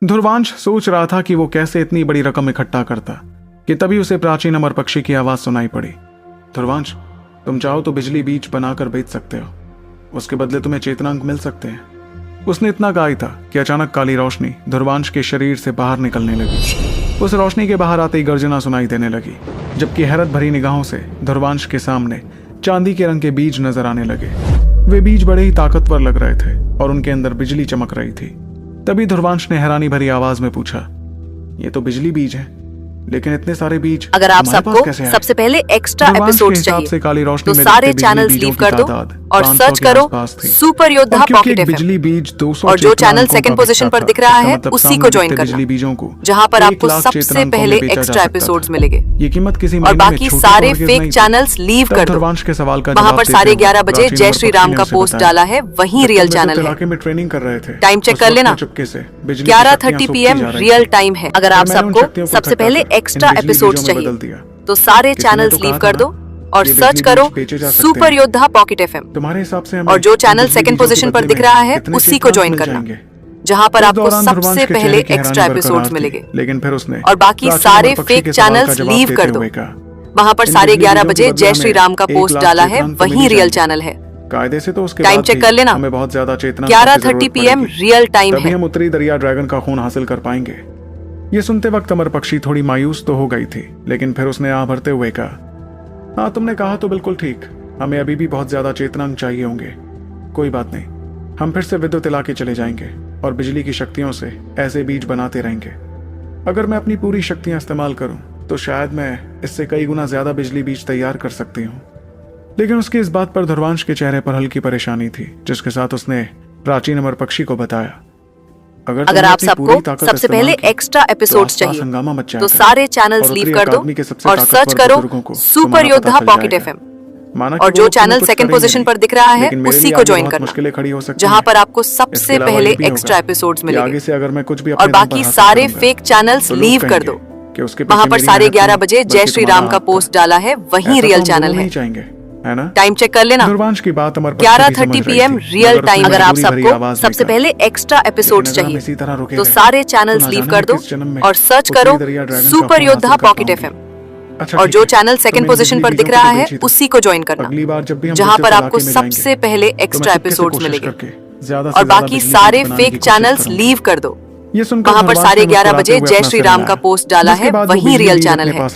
ध्रुवांश सोच रहा था कि वो कैसे इतनी बड़ी रकम इकट्ठा करता कि तभी उसे प्राचीन अमर पक्षी की आवाज सुनाई पड़ी। ध्रुवांश, तुम चाहो तो बिजली बीज बनाकर बेच सकते हो, उसके बदले तुम्हें चेतनांक मिल सकते हैं। उसने इतना कहा ही था कि अचानक काली रोशनी ध्रुवांश के शरीर से बाहर निकलने लगी। उस रोशनी के बाहर आते ही गर्जना सुनाई देने लगी, जबकि हैरत भरी निगाहों से ध्रुवांश के सामने चांदी के रंग के बीज नजर आने लगे। वे बीज बड़े ही ताकतवर लग रहे थे और उनके अंदर बिजली चमक रही थी। तभी ध्रुवांश ने हैरानी भरी आवाज में पूछा, ये तो बिजली बीज है, लेकिन इतने सारे बीज अगर आप सबको सबसे पहले एक्स्ट्रा एपिसोड चाहिए तो सारे चैनल्स लीव कर दो और सर्च करो सुपर योद्धा पॉकेट बिजली बीज 200 और जो चैनल सेकंड पोजीशन पर दिख रहा है उसी को ज्वाइन करना, जहां पर आपको सबसे पहले एक्स्ट्रा एपिसोड्स मिलेंगे। ये कीमत किसी और बाकी सारे फेक चैनल्स लीव कर दो। वहां पर 11:30 बजे जय श्री राम का पोस्ट डाला है, वही रियल चैनल है। ट्रेनिंग कर रहे थे, टाइम चेक कर लेना, 11:30 PM रियल टाइम है। अगर आप सबको सबसे पहले एक्स्ट्रा एपिसोड्स चाहिए तो सारे चैनल्स लीव कर दो और सर्च करो सुपर योद्धा पॉकेट FM। तुम्हारे हिसाब से और जो चैनल सेकंड पोजीशन पर दिख रहा है उसी को ज्वाइन करना, जहां पर आपको सबसे पहले एक्स्ट्रा एपिसोड्स मिलेंगे। लेकिन फिर उसने और बाकी सारे फेक चैनल्स लीव कर दो। वहां पर 11:30 बजे जय श्री राम का पोस्ट डाला है, वही रियल चैनल है। कायदे से तो उसके टाइम चेक कर लेना, हमें बहुत ज्यादा चेतना 11:30 PM रियल टाइम है। है। हम उत्तरी दरिया ड्रैगन का खून हासिल कर पाएंगे। ये सुनते वक्त अमर पक्षी थोड़ी मायूस तो हो गई थी, लेकिन फिर उसने आह भरते हुए कहा, हाँ तुमने कहा तो बिल्कुल ठीक, हमें अभी भी बहुत ज्यादा चेतनांक चाहिए होंगे। कोई बात नहीं, हम फिर से विद्युत इलाके चले जाएंगे और बिजली की शक्तियों से ऐसे बीज बनाते रहेंगे। अगर मैं अपनी पूरी शक्तियां इस्तेमाल करूं तो शायद मैं इससे कई गुना ज्यादा बिजली बीज तैयार कर सकती हूँ। लेकिन उसकी इस बात पर ध्रुवांश के चेहरे पर हल्की परेशानी थी, जिसके साथ उसने प्राचीन अमर पक्षी को बताया, अगर आप सबको सबसे पहले एक्स्ट्रा एपिसोड्स चाहिए तो सारे चैनल्स लीव कर दो और सर्च करो सुपर योद्धा पॉकेट FM। और जो चैनल सेकंड पोजीशन पर दिख रहा है उसी को ज्वाइन करना, जहां पर आपको सबसे पहले एक्स्ट्रा एपिसोड्स मिलेंगे। और बाकी सारे फेक चैनल्स लीव कर दो। वहां पर 11:30 बजे जय श्री राम का पोस्ट डाला है, वही रियल चैनल है। टाइम चेक कर लेना, 11:30 PM रियल टाइम। अगर आप सबको सबसे पहले एक्स्ट्रा एपिसोड्स चाहिए तो सारे चैनल्स लीव कर दो और सर्च करो सुपर योद्धा पॉकेट FM। और जो चैनल सेकंड पोजीशन पर दिख रहा है उसी को ज्वाइन करना, जहां पर आपको सबसे पहले एक्स्ट्रा एपिसोड्स मिलेंगे। और बाकी सारे फेक चैनल्स लीव कर दो। वहां पर 11:30 बजे जय श्री राम का पोस्ट डाला है, वही रियल चैनल है।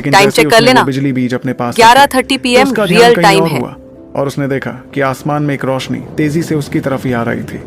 टाइम चेक कर लेना, बिजली बीज अपने पास 11:30 PM रियल टाइम है। और उसने देखा कि आसमान में एक रोशनी तेजी से उसकी तरफ ही आ रही थी।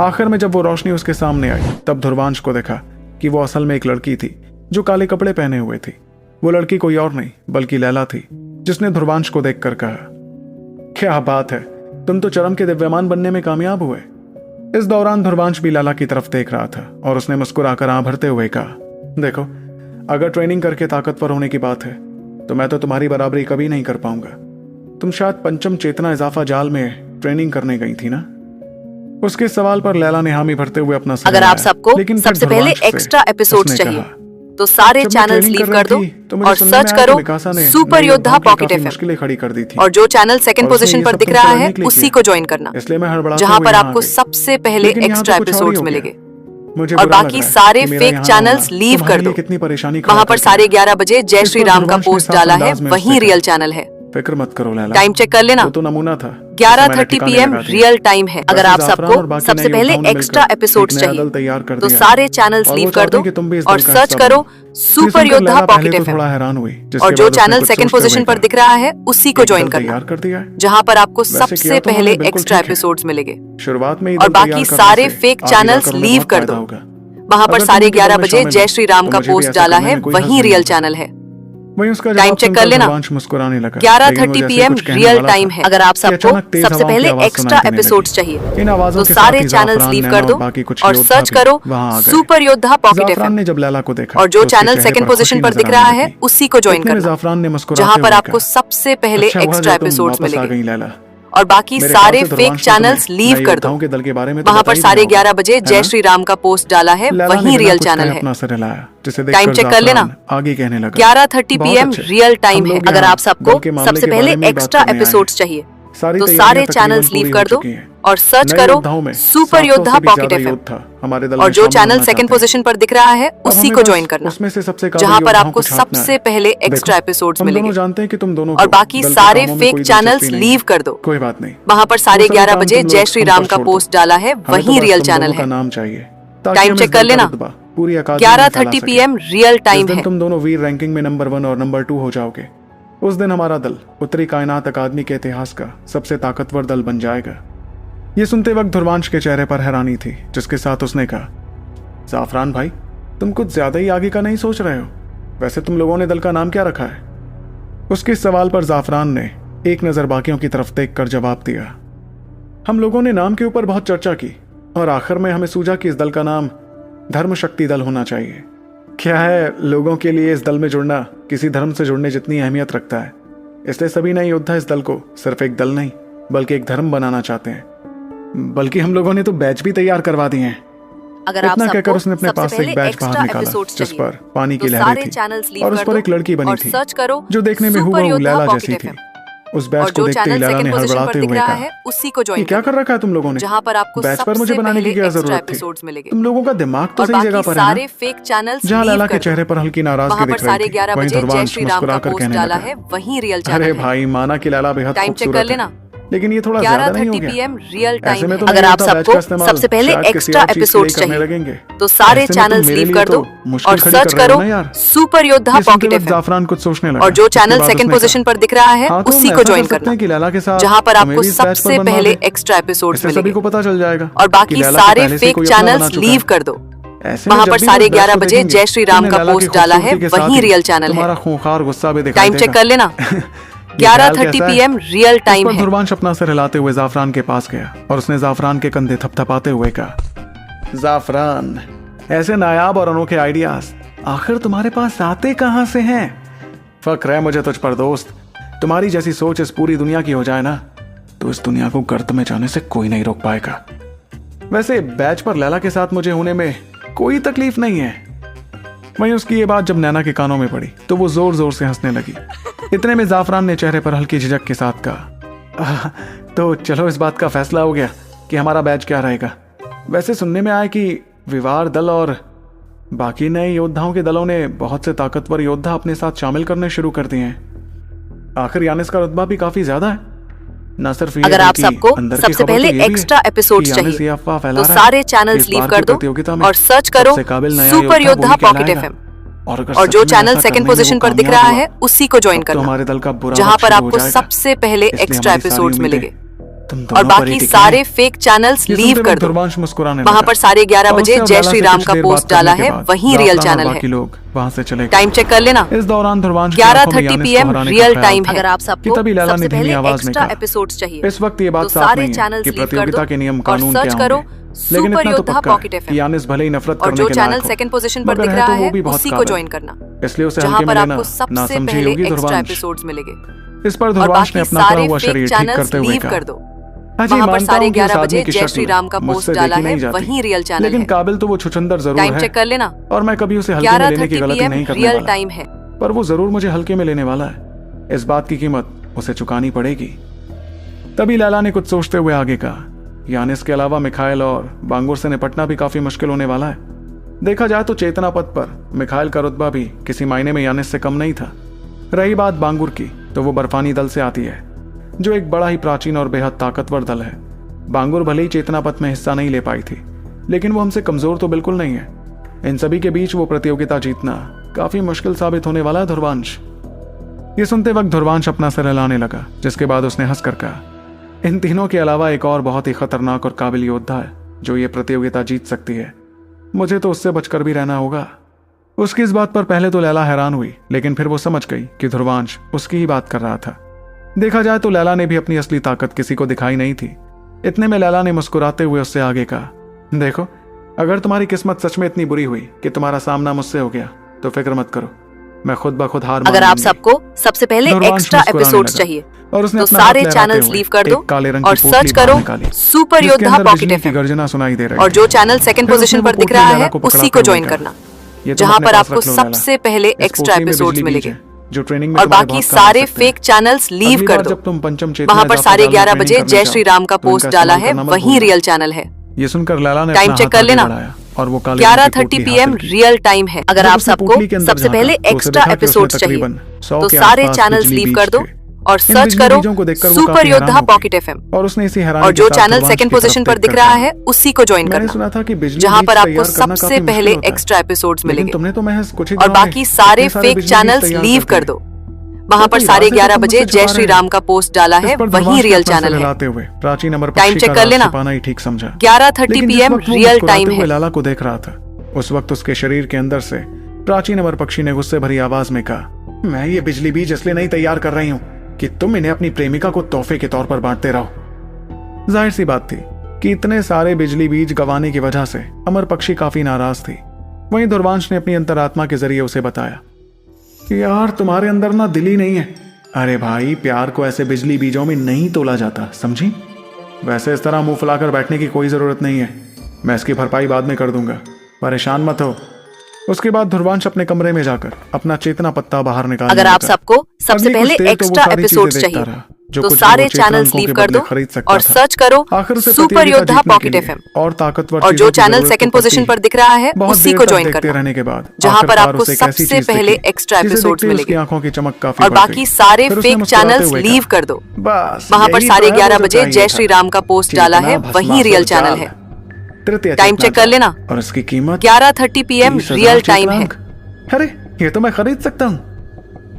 आखिर में जब वो रोशनी उसके सामने आई तब ध्रुवांश को देखा कि वो असल में एक लड़की थी जो काले कपड़े पहने हुए थी। वो लड़की कोई और नहीं बल्कि लैला थी, जिसने ध्रुवांश को देखकर कहा, क्या बात है, तुम तो चरम के दिव्यमान बनने में कामयाब हुए। इस दौरान ध्रुवांश भी लैला की तरफ देख रहा था और उसने मुस्कुराकर आंख भरते हुए कहा, देखो, अगर ट्रेनिंग करके ताकतवर होने की बात है तो मैं तो तुम्हारी बराबरी कभी नहीं कर पाऊंगा। तुम शायद पंचम चेतना इजाफा जाल में ट्रेनिंग करने गई थी ना? उसके सवाल पर लैला ने हामी भरते हुए अपना अगर आप सबको सबसे पहले एक्स्ट्रा एपिसोड्स चाहिए तो सारे चैनल्स लीव कर दो और सर्च करो सुपर योद्धा पॉकेट FM। और जो चैनल सेकंड पोजीशन पर दिख रहा है उसी को ज्वाइन करना, जहां पर आपको सबसे पहले एक्स्ट्रा एपिसोड्स मिलेंगे। और बाकी सारे फेक चैनल्स लीव कर दो। वहां पर 11:30 बजे जय श्री राम का पोस्ट डाला है, वही रियल चैनल है। फिक्र मत करो लैला, टाइम चेक कर लेना, तो नमूना था। 11:30 PM रियल टाइम है। अगर आप सबको सबसे पहले एक्स्ट्रा एपिसोड्स चाहिए तो सारे चैनल्स लीव कर दो और सर्च करो सुपर योद्धा पॉकेट FM। और जो चैनल सेकंड पोजीशन पर दिख रहा है उसी को ज्वाइन करना, जहां पर आपको सबसे पहले एक्स्ट्रा एपिसोड्स मिलेंगे। शुरुआत में और बाकी सारे फेक चैनल्स लीव कर दो। वहां पर 11:30 बजे जय श्री राम का पोस्ट डाला है, वही रियल चैनल है। टाइम चेक कर लेना, 11:30 PM रियल टाइम है। अगर आप सबको सबसे पहले एक्स्ट्रा एपिसोड्स चाहिए तो सारे चैनल्स लीव कर दो और सर्च करो सुपर योद्धा पॉकेट FM। और जो चैनल सेकंड पोजीशन पर दिख रहा है उसी को ज्वाइन करना, जहां पर आपको सबसे पहले एक्स्ट्रा एपिसोड्स मिलेंगे। और बाकी सारे फेक चैनल्स लीव कर दो। वहां पर 11:30 बजे जय श्री राम का पोस्ट डाला है, वही रियल चैनल है। टाइम चेक कर लेना, 11:30 PM रियल टाइम है। अगर आप सबको सबसे पहले एक्स्ट्रा एपिसोड्स चाहिए तो सारे चैनल्स लीव कर दो और सर्च करो सुपर योद्धा पॉकेट एफएम। और जो चैनल सेकंड पोजीशन पर दिख रहा है उसी को ज्वाइन करना, जहां पर आपको सबसे पहले एक्स्ट्रा एपिसोड्स मिलेंगे। जानते हैं कि तुम दोनों और बाकी सारे फेक चैनल्स लीव कर दो। कोई बात नहीं, वहां पर 11:30 बजे जय श्री राम का पोस्ट डाला है, वही रियल चैनल है। नाम चाहिए, टाइम चेक कर लेना, 11:30 PM रियल टाइम है। तुम दोनों वीर रैंकिंग में नंबर 1 और नंबर 2 हो जाओगे। उस दिन हमारा दल उत्तरी कायनात अकादमी के इतिहास का सबसे ताकतवर दल बन जाएगा। ये सुनते वक्त ध्रुवांश के चेहरे पर हैरानी थी, जिसके साथ उसने कहा, जाफरान भाई, तुम कुछ ज्यादा ही आगे का नहीं सोच रहे हो? वैसे तुम लोगों ने दल का नाम क्या रखा है? उसके सवाल पर जाफरान ने एक नजर बाकियों की तरफ देखकर जवाब दिया, हम लोगों ने नाम के ऊपर बहुत चर्चा की और आखिर में हमें सूझा कि इस दल का नाम धर्म शक्ति दल होना चाहिए। क्या है, लोगों के लिए इस दल में जुड़ना किसी धर्म से जुड़ने जितनी अहमियत रखता है। इसलिए सभी नए योद्धा इस दल को सिर्फ एक दल नहीं बल्कि एक धर्म बनाना चाहते हैं। बल्कि हम लोगों ने तो बैच भी तैयार करवा दिए हैं। अगर इतना कहकर उसने अपने पास से एक बैच बाहर निकाला, जिस पर पानी की लहरें थी और उस पर एक लड़की बनी थी जो देखने में हुबहू लैला जैसी थी। उस बैच को देखते ही लैला ने हड़बड़ाते हुए कहा, उसी को ज्वाइन क्या कर रखा है तुम लोगों ने? जहां पर आपको बैच पर मुझे बनाने की क्या जरूरत थी? तुम लोगों का दिमाग तो सही जगह पर है सारे फेक चैनल्स जहां लैला के चेहरे पर हल्की नाराजगी दिख रही थी, वहीं ध्रुवांश मुस्कुराकर कहने लगा, वही रियल चैनल। अरे भाई, माना कि लैला बेहद खूबसूरत है, लेकिन ये थोड़ा ज्यादा नहीं हो गया? 11:30 PM रियल टाइम है। अगर आप सबको सबसे पहले एक्स्ट्रा एपिसोड्स चाहिए तो सारे चैनल्स लीव कर दो और सर्च करो सुपर योद्धा पॉकेट एफएम। जाफरान कुछ सोचने लगा और जो चैनल सेकंड पोजीशन पर दिख रहा है उसी को ज्वाइन करना, जहां पर आपको सबसे पहले एक्स्ट्रा एपिसोड्स मिलेंगे। सभी को पता चल जाएगा। और बाकी सारे फेक चैनल्स लीव कर दो। वहां पर 11:30 बजे जय श्री राम का पोस्ट डाला है, वही रियल चैनल है। खूंखार गुस्सा भी दिखाई टाइम चेक कर लेना, 11:30 PM रियल टाइम है। ध्रुवांश अपना सिर हिलाते हुए जाफरान के पास गया और उसने जाफरान के कंधे थपथपाते हुए कहा, जाफरान, ऐसे नायाब और अनोखे आइडियाज आखिर तुम्हारे पास आते कहां से हैं? फक्र है मुझे तुझ पर दोस्त। तुम्हारी जैसी सोच इस पूरी दुनिया की हो जाए ना, तो इस दुनिया को गर्त में जाने से कोई नहीं रोक पाएगा। वैसे बैच पर लैला के साथ मुझे होने में कोई तकलीफ नहीं है। वहीं उसकी ये बात जब नैना के कानों में पड़ी तो वो जोर जोर से हंसने लगी। इतने में जाफरान ने चेहरे पर हल्की झिझक के साथ कहा, तो चलो इस बात का फैसला हो गया कि हमारा बैच क्या रहेगा। वैसे सुनने में आया कि विवार दल और बाकी नए योद्धाओं के दलों ने बहुत से ताकतवर योद्धा अपने साथ शामिल करने शुरू कर दिए हैं। आखिर यानिस का रुतबा भी काफी ज्यादा है। ना सिर्फ अगर आप सबको सबसे पहले एक्स्ट्रा एपिसोड्स चाहिए तो सारे चैनल्स लीव कर दो और सर्च करो सुपर योद्धा पॉकेट एफएम। और जो चैनल सेकंड पोजीशन पर दिख रहा है उसी को ज्वाइन करना, हमारे दल का बुरा जहां पर आपको सबसे पहले एक्स्ट्रा एपिसोड्स मिलेंगे। और बाकी सारे फेक चैनल्स लीव कर दो। वहां पर 11:30 बजे जय श्री राम का पोस्ट डाला है, वही रियल चैनल है। लोग वहां से चले। टाइम चेक कर लेना, इस दौरान ध्रुवांश 11:30 PM रियल टाइम है। अगर आप सबको तभी लैला ने सबसे धीमी पहले आवाज में एक्स्ट्रा कहा, एपिसोड्स चाहिए इस वक्त ये बात तो साफ सारे नहीं है चैनल्स कि लीव कर प्रतियोगिता के नियम दो और कानून सर्च क्या करो होंगे। लेकिन सुपर इतना तो योद्धा पक्का है पॉकेट कि एफएम। यानिस भले ही नफरत और करने जो के चैनल लायक हो, सेकंड पोजीशन पर मगर दिख है रहा तो वो है भी बहुत उसी को काबिल। ज्वाइन करना, इसलिए उसे जहां हल्के में पर लेना आपको ना सबसे समझी पहले होगी एक्स्ट्रा ध्रुवांश। एपिसोड्स मिलेंगे। इस पर और ध्रुवांश ने बाकी अपना खड़ा सारे हुआ फेक शरीर ठीक चैनल्स करते हुए लीव कहा, कर दो। हाजी वहां पर मानता हूं कि उस 11:30 आदमी बजे की जय शक्ल श्री राम का पोस्ट मुझसे डाला देखी है, नहीं जाती, वही रियल चैनल लेकिन है। काबिल तो वो छुछंदर जरूर टाइम है चेक कर लेना, और मैं कभी उसे हल्के में लेने की 11:30 गलती नहीं PM करने रियल वाला। टाइम है। पर वो जरूर मुझे हल्के में लेने वाला है। इस बात की कीमत उसे चुकानी पड़ेगी। तभी लैला ने कुछ सोचते हुए आगे कहा, यानिस के अलावा मिखाइल और बांगुर से निपटना भी काफी मुश्किल होने वाला है। देखा जाए तो चेतना पद पर मिखाइल का रुतबा भी किसी मायने में यानिस से कम नहीं था। रही बात बांगुर की, तो वो बर्फानी दल से आती है, जो एक बड़ा ही प्राचीन और बेहद ताकतवर दल है। बांगुर भले ही चेतना पथ में हिस्सा नहीं ले पाई थी, लेकिन वो हमसे कमजोर तो बिल्कुल नहीं है। इन सभी के बीच वो प्रतियोगिता जीतना काफी मुश्किल साबित होने वाला है ध्रुवांश। ये सुनते वक्त ध्रुवांश अपना सिर हिलाने लगा, जिसके बाद उसने हंसकर कहा, इन तीनों के अलावा एक और बहुत ही खतरनाक और काबिल योद्धा है जो ये प्रतियोगिता जीत सकती है। मुझे तो उससे बचकर भी रहना होगा। उसकी इस बात पर पहले तो लैला हैरान हुई, लेकिन फिर वो समझ गई कि ध्रुवांश उसकी ही बात कर रहा था। देखा जाए तो लैला ने भी अपनी असली ताकत किसी को दिखाई नहीं थी। इतने में लैला ने मुस्कुराते हुए उससे आगे कहा, देखो, अगर तुम्हारी किस्मत सच में इतनी बुरी हुई कि तुम्हारा सामना मुझसे हो गया तो फिक्र मत करो, मैं खुद ब खुद हार मान अगर आप सबको सबसे पहले एक्स्ट्रा एपिसोड्स चाहिए और उसने तो सारे चैनल्स लीव कर दो और सर्च करो सुपर योद्धा पॉकेट एफएम। गर्जना सुनाई दे रही और जो चैनल सेकंड पोजीशन पर दिख रहा है उसी को ज्वाइन करना, जहां पर आपको सबसे पहले एक्स्ट्रा एपिसोड्स मिलेंगे। जो ट्रेनिंग में और बाकी सारे फेक चैनल्स लीव कर दो। जब तुम पंचम चेतना वहाँ पर 11:30 बजे जय श्री राम का पोस्ट डाला है, वही रियल चैनल है। ये सुनकर लैला ने टाइम चेक कर लेना, और वो 11:30 PM रियल टाइम है। अगर आप सबको सबसे पहले एक्स्ट्रा एपिसोड चाहिए तो सारे चैनल्स लीव कर दो और सर्च करो सुपर योद्धा पॉकेट FM। और उसने इसी और जो चैनल सेकंड पोजीशन पर दिख रहा है उसी को ज्वाइन करना, जहाँ पर आपको सबसे पहले एक्स्ट्रा एपिसोड्स मिलेंगे। और बाकी सारे फेक चैनल्स लीव कर दो। वहाँ पर 11:30 बजे जय श्री राम का पोस्ट डाला है, वही रियल चैनल है। टाइम चेक कर लेना, 11:30 PM रियल टाइम है। लाला को देख रहा था। उस वक्त उसके शरीर के अंदर से प्राचीन अमर पक्षी ने गुस्से भरी आवाज में कहा, मैं ये बिजली बीज इसलिए नहीं तैयार कर रही हूँ कि तुम इन्हें अपनी प्रेमिका को तोहफे के तौर पर बांटते रहो। जाहिर सी बात थी कि इतने सारे बिजली बीज गंवाने की वजह से अमर पक्षी काफी नाराज थी। वहीं दुर्वांश ने अपनी अंतरात्मा के जरिए उसे बताया कि यार तुम्हारे अंदर ना दिल ही नहीं है। अरे भाई, प्यार को ऐसे बिजली बीजों में नहीं तोला जाता, समझी? वैसे इस तरह मुंह फुलाकर बैठने की कोई जरूरत नहीं है। मैं इसकी भरपाई बाद में कर दूंगा, परेशान मत हो। उसके बाद दुर्वांश अपने कमरे में जाकर अपना चेतना पत्ता बाहर निकाल। अगर आप सबको सबसे पहले एक्स्ट्रा एपिसोड चाहिए तो सारे चैनल्स लीव कर दो और सर्च करो सुपर योद्धा पॉकेट FM। और ताकतवर और जो चैनल सेकंड पोजीशन पर दिख रहा है उसी को ज्वाइन करना, रहने के बाद जहाँ पर आपको सबसे पहले एक्स्ट्रा एपिसोड्स मिलेंगे। आंखों की चमक काफी और बाकी सारे फेक चैनल्स लीव कर दो। वहाँ पर 11:30 बजे जय श्री राम का पोस्ट डाला है, वही रियल चैनल है। टाइम चेक कर लेना, और इसकी कीमत 11:30 PM रियल टाइम है। अरे ये तो मैं खरीद सकता हूँ।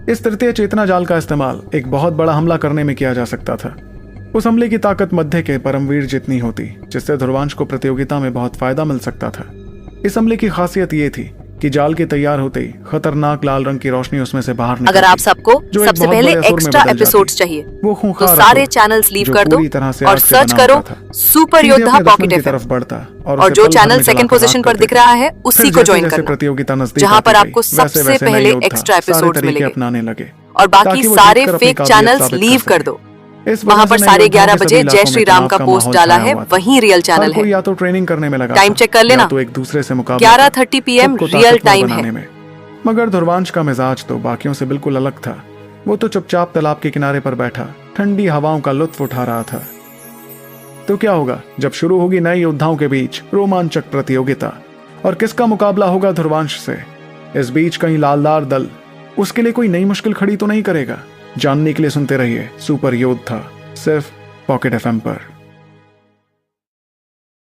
इस तृतीय चेतना जाल का इस्तेमाल एक बहुत बड़ा हमला करने में किया जा सकता था। उस हमले की ताकत मध्य के परमवीर जितनी होती, जिससे ध्रुवांश को प्रतियोगिता में बहुत फायदा मिल सकता था। इस हमले की खासियत ये थी कि जाल के तैयार होते ही खतरनाक लाल रंग की रोशनी उसमें से बाहर निकलती। अगर आप सबको सबसे पहले एक्स्ट्रा एपिसोड्स चाहिए तो सारे चैनल्स लीव कर दो और सर्च करो सुपर योद्धा पॉकेट FM। और जो चैनल सेकंड पोजीशन पर दिख रहा है उसी को ज्वाइन करना, जहाँ पर आपको सबसे पहले एक्स्ट्रा एपिसोड्स मिलेंगे। अपनाने लगे और बाकी सारे फेक चैनल्स लीव कर दो। वहाँ पर 11:30 बजे जय श्री राम का पोस्ट डाला है, वही रियल चैनल है। या तो ट्रेनिंग करने में लगा, टाइम चेक कर लेना, तो एक दूसरे से मुकाबला 11:30 PM रियल टाइम है। मगर ध्रुवांश का मिजाज तो बाकियों से बिल्कुल अलग था। वो तो चुपचाप तालाब के किनारे पर बैठा ठंडी हवाओं का लुत्फ उठा रहा था। तो क्या होगा जब शुरू होगी नए योद्धाओं के बीच रोमांचक प्रतियोगिता, और किसका मुकाबला होगा ध्रुवांश से? इस बीच कहीं लालदार दल उसके लिए कोई नई मुश्किल खड़ी तो नहीं करेगा? जानने के लिए सुनते रहिए सुपर योद्धा, सिर्फ पॉकेट FM पर।